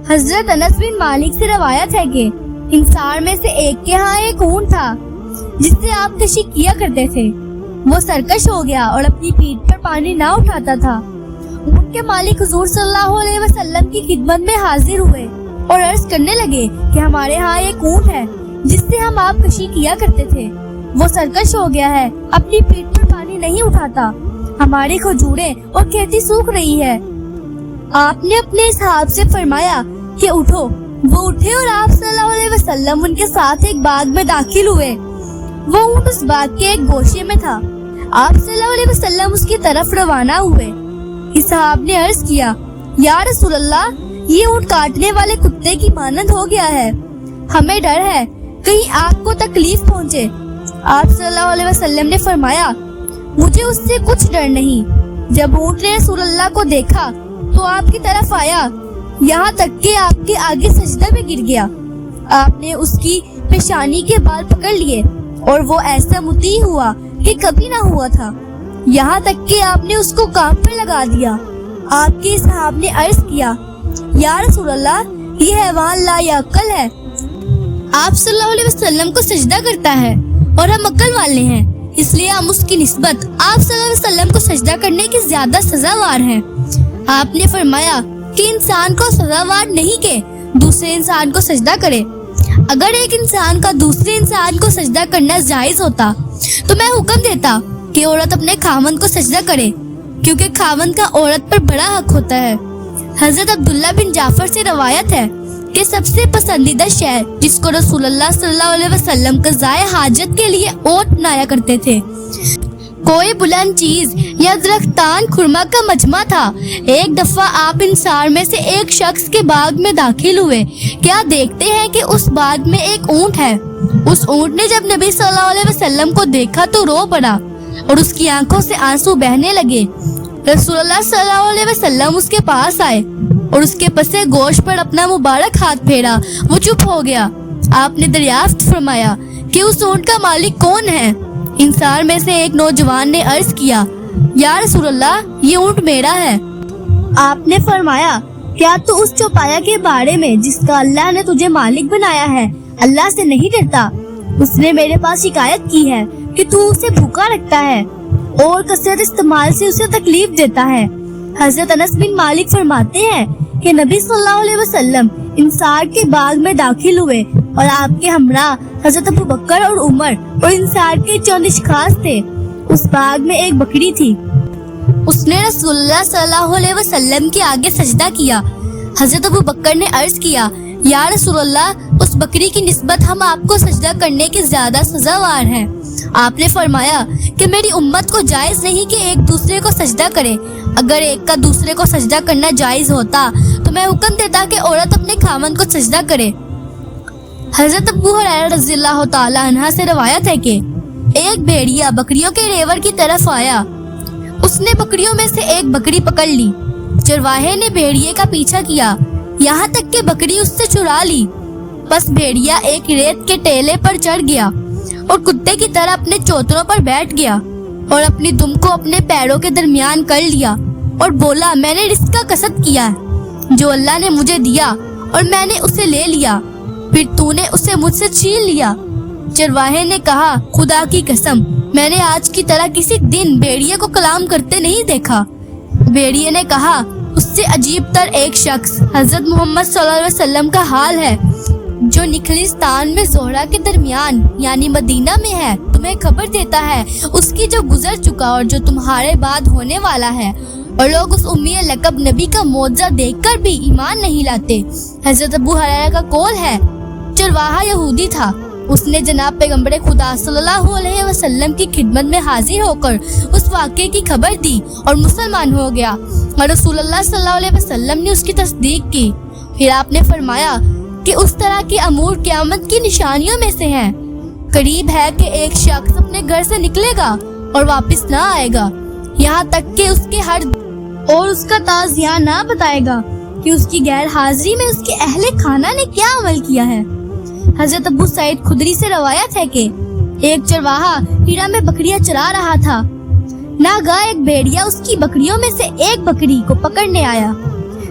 حضرت انس بن مالک سے روایت ہے کہ انصار میں سے ایک کے ہاں ایک اونٹ تھا جس سے آپ کشی کیا کرتے تھے۔ وہ سرکش ہو گیا اور اپنی پیٹھ پر پانی نہ اٹھاتا تھا۔ اونٹ کے مالک حضور صلی اللہ علیہ وسلم کی خدمت میں حاضر ہوئے اور عرض کرنے لگے کہ ہمارے ہاں ایک اونٹ ہے جس سے ہم آپ کشی کیا کرتے تھے، وہ سرکش ہو گیا ہے، اپنی پیٹھ پر پانی نہیں اٹھاتا، ہماری کھجوریں اور کھیتی سوکھ رہی ہے۔ آپ نے اپنے اصحاب سے فرمایا کہ اٹھو۔ وہ اٹھے اور آپ صلی اللہ علیہ وسلم ان کے ساتھ ایک باغ میں داخل ہوئے۔ وہ اونٹ اس باغ کے ایک گوشے میں تھا۔ آپ صلی اللہ علیہ وسلم اس کی طرف روانہ ہوئے۔ اصحاب نے عرض کیا، یا رسول اللہ، یہ اونٹ کاٹنے والے کتے کی مانند ہو گیا ہے، ہمیں ڈر ہے کہیں آپ کو تکلیف پہنچے۔ آپ صلی اللہ علیہ وسلم نے فرمایا، مجھے اس سے کچھ ڈر نہیں۔ جب اونٹ نے رسول اللہ کو دیکھا تو آپ کی طرف آیا، یہاں تک کہ آپ کے آگے سجدہ میں گر گیا۔ آپ نے اس کی پیشانی کے بال پکڑ لیے اور وہ ایسا مطیع ہوا کہ کبھی نہ ہوا تھا، یہاں تک کہ آپ نے اس کو کام پر لگا دیا۔ آپ کے صحاب نے عرض کیا، یا رسول اللہ، یہ حیوان لا یعقل ہے، آپ صلی اللہ علیہ وسلم کو سجدہ کرتا ہے اور ہم عقل والے ہیں، اس لیے ہم اس کی نسبت آپ صلی اللہ علیہ وسلم کو سجدہ کرنے کی زیادہ سزاوار ہیں۔ آپ نے فرمایا کہ انسان کو سزاوار نہیں کہ دوسرے انسان کو سجدہ کرے۔ اگر ایک انسان کا دوسرے انسان کو سجدہ کرنا جائز ہوتا تو میں حکم دیتا کہ عورت اپنے خاوند کو سجدہ کرے، کیونکہ خاوند کا عورت پر بڑا حق ہوتا ہے۔ حضرت عبداللہ بن جعفر سے روایت ہے کہ سب سے پسندیدہ شے جس کو رسول اللہ صلی اللہ علیہ وسلم قضائے حاجت کے لیے اونٹ بنایا کرتے تھے، کوئی بلند چیز یا درختان خرما کا مجمع تھا۔ ایک دفعہ آپ انصار میں سے ایک شخص کے باغ میں داخل ہوئے، کیا دیکھتے ہیں کہ اس باغ میں ایک اونٹ ہے۔ اس اونٹ نے جب نبی صلی اللہ علیہ وسلم کو دیکھا تو رو پڑا اور اس کی آنکھوں سے آنسو بہنے لگے۔ رسول اللہ صلی اللہ علیہ وسلم اس کے پاس آئے اور اس کے پسے گوشت پر اپنا مبارک ہاتھ پھیرا، وہ چپ ہو گیا۔ آپ نے دریافت فرمایا کہ اس اونٹ کا مالک کون ہے؟ انصار میں سے ایک نوجوان نے عرض کیا، یا رسول اللہ، یہ اونٹ میرا ہے۔ آپ نے فرمایا، کیا تو اس چوپایا کے بارے میں جس کا اللہ نے تجھے مالک بنایا ہے اللہ سے نہیں ڈرتا؟ اس نے میرے پاس شکایت کی ہے کہ تو اسے بھوکا رکھتا ہے اور کثرت استعمال سے اسے تکلیف دیتا ہے۔ حضرت انس بن مالک فرماتے ہیں کہ نبی صلی اللہ علیہ وسلم انصار کے باغ میں داخل ہوئے اور آپ کے ہمراہ حضرت ابو بکر اور عمر اور انصار کے 40 خاص تھے۔ اس باغ میں ایک بکری تھی، اس نے رسول اللہ صلی اللہ علیہ وسلم کے آگے سجدہ کیا۔ حضرت ابو بکر نے عرض کیا، یا رسول اللہ، اس بکری کی نسبت ہم آپ کو سجدہ کرنے کی زیادہ سزاوار ہیں۔ آپ نے فرمایا کہ میری امت کو جائز نہیں کہ ایک دوسرے کو سجدہ کرے، اگر ایک کا دوسرے کو سجدہ کرنا جائز ہوتا تو میں حکم دیتا کہ عورت اپنے خاوند کو سجدہ کرے۔ حضرت ابو ہریرہ رضی اللہ تعالی عنہ سے روایت ہے کہ ایک بھیڑیا بکریوں کے ریوڑ کی طرف آیا، اس نے بکریوں میں سے ایک بکری پکڑ لی۔ چرواہے نے بھیڑیے کا پیچھا کیا یہاں تک کہ بکری اس سے چرا لی، بس بھیڑیا ایک ریت کے ٹیلے پر چڑھ گیا اور کتے کی طرح اپنے چوتروں پر بیٹھ گیا اور اپنی دم کو اپنے پیروں کے درمیان کر لیا اور بولا، میں نے رزق کا قصد کیا ہے جو اللہ نے مجھے دیا اور میں نے اسے لے لیا، پھر تو نے اسے مجھ سے چھین لیا۔ چرواہے نے کہا، خدا کی قسم، میں نے آج کی طرح کسی دن بھیڑیے کو کلام کرتے نہیں دیکھا۔ بھیڑیے نے کہا، اس سے عجیب تر ایک شخص حضرت محمد صلی اللہ علیہ وسلم کا حال ہے جو نخلستان میں زہرہ کے درمیان یعنی مدینہ میں ہے، تمہیں خبر دیتا ہے اس کی جو گزر چکا اور جو تمہارے بعد ہونے والا ہے، اور لوگ اس امی لقب نبی کا معجزہ دیکھ کر بھی ایمان نہیں لاتے۔ حضرت ابو ہریرہ کا قول ہے، چرواہا یہودی تھا، اس نے جناب پیغمبر خدا صلی اللہ علیہ وسلم کی خدمت میں حاضر ہو کر اس واقعے کی خبر دی اور مسلمان ہو گیا، اور رسول اللہ صلی اللہ علیہ وسلم نے اس کی تصدیق کی۔ پھر آپ نے فرمایا کہ اس طرح کے امور قیامت کی نشانیوں میں سے ہیں، قریب ہے کہ ایک شخص اپنے گھر سے نکلے گا اور واپس نہ آئے گا یہاں تک کہ اس کے ہر اور اس کا تعزیہ نہ بتائے گا کہ اس کی غیر حاضری میں اس کے اہل خانہ نے کیا عمل کیا ہے۔ حضرت ابو سعید خدری سے روایت ہے کہ ایک چرواہا ہیرا میں بکریاں چرا رہا تھا، ناگہاں ایک بھیڑیا اس کی بکریوں میں سے ایک بکری کو پکڑنے آیا۔